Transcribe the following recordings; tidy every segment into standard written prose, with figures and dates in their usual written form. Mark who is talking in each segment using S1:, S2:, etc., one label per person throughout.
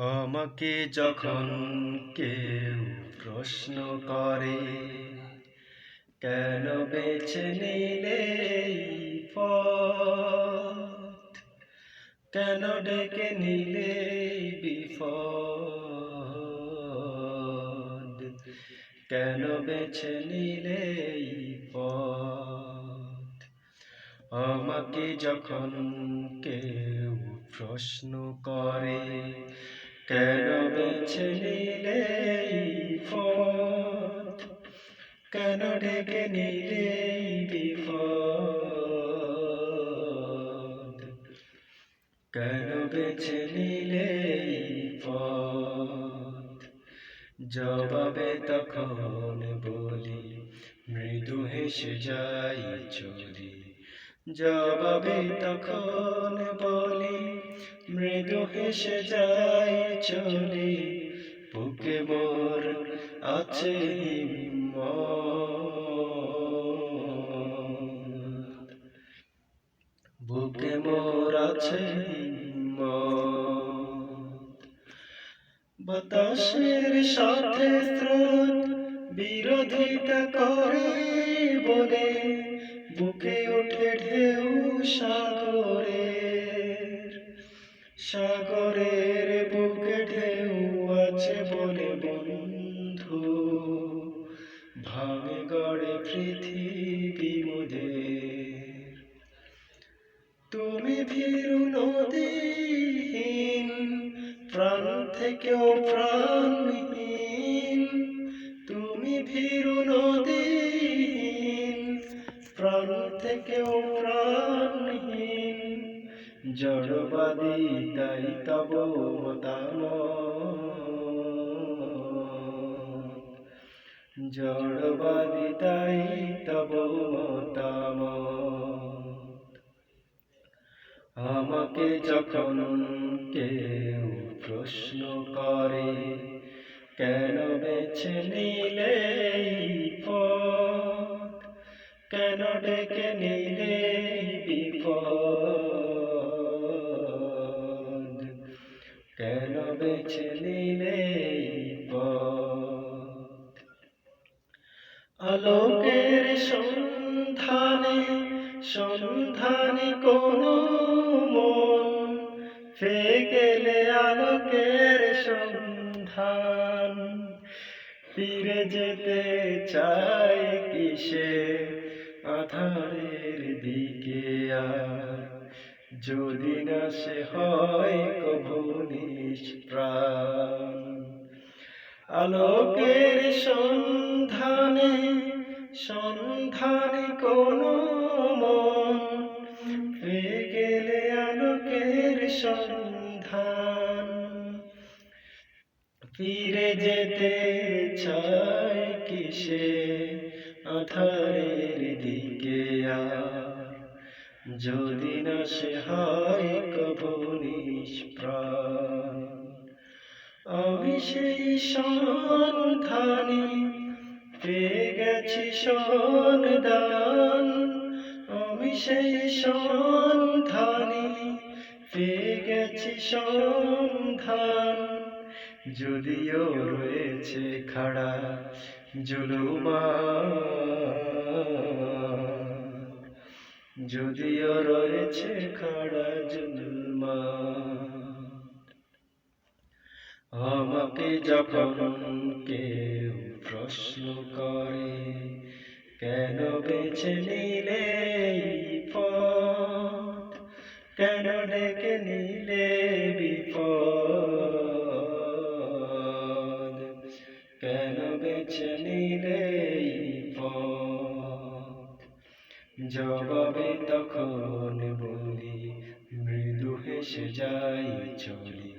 S1: আমাকে যখন কেউ প্রশ্ন করে, কেন বেছে নিলে এই পথ, কেন ডেকে নিলে বিপদ, কেন বেছে নিলে এই পথ। আমাকে যখন কেউ প্রশ্ন করে, কেন বেছে নিলে এই পথ, কেন ডেকে নিলে বিপদ, কেন বেছে নিলে এই পথ। জবাবে তখন বলি, মৃদু হেসে যাই চলি। জবাবে তখন বলি, মৃদু হেসে যাই চলি। বুকে মোর আছে হিম্মত, বুকে মোর আছে হিম্মত। বাতাসের সাথে স্রোত বিরোধিতা করে বলে, বুকে ওঠে ঢেউ সাগরের। সাগরের বুকে ঢেউ আছে বলে বন্ধু, ভাঙে গড়ে পৃথিবী মোদের। তুমি ভীরু নদীহীন, প্রাণ থেকেও প্রাণহীন। তুমি ভীরু নদীহীন, প্রাণ থেকেও প্রাণহীন। জড়বাদী তাই তব মতামত, জড়বাদী তাই তব মতামত। আমাকে যখন কেউ প্রশ্ন করে, কেন বেছে নিলে এই পথ, কেন ডেকে নিলে বিপদ, কেন বেছে নিলে এই পথ। আলোকের সন্ধানে সন্ধানী কোনো মন, পেয়ে গেলে আলোকের সন্ধান। ফিরে যেতে চায় কিসে আধারের দিকে আর, যদি না সে হয় কভু নিষ্প্রাণ। আলোকের সন্ধানে সন্ধানী কোনো মন, পেয়ে গেলে আলোকের সন্ধান। ফিরে যেতে চায় কিসে আধারের দিকে আর, যদি না সে হয় কভু নিষ্প্রাণ। আমি সেই সন্ধানী, পেয়ে গেছি সন্ধান। আমি সেই সন্ধানী, পেয়ে গেছি সন্ধান। যদিও রয়েছে খাড়া জুলুমান, যদিও রয়েছে খাড়া জুলুমান। আমাকে যখন কেউ প্রশ্ন করে, কেন বেছে নিলে এই পথ, কেন ডেকে নিলে বিপদ, কেন বেছে নিলে এই পথ। জবাবে তখন বলি, মৃদু হেসে যাই চলি।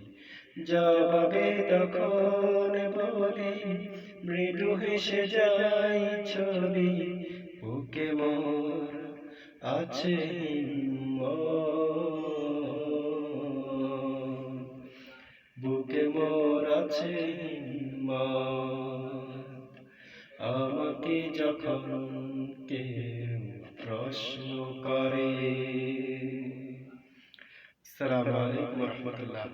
S1: জবাবে তখন বলি, মৃদু হেসে যাই চলি। বুকে মোর আছে হিম্মত, বুকে মোর আছে হিম্মত। আমাকে যখন কেউ প্রশ্ন করে। আসসালামু আলাইকুম ওয়া রাহমাতুল্লাহ।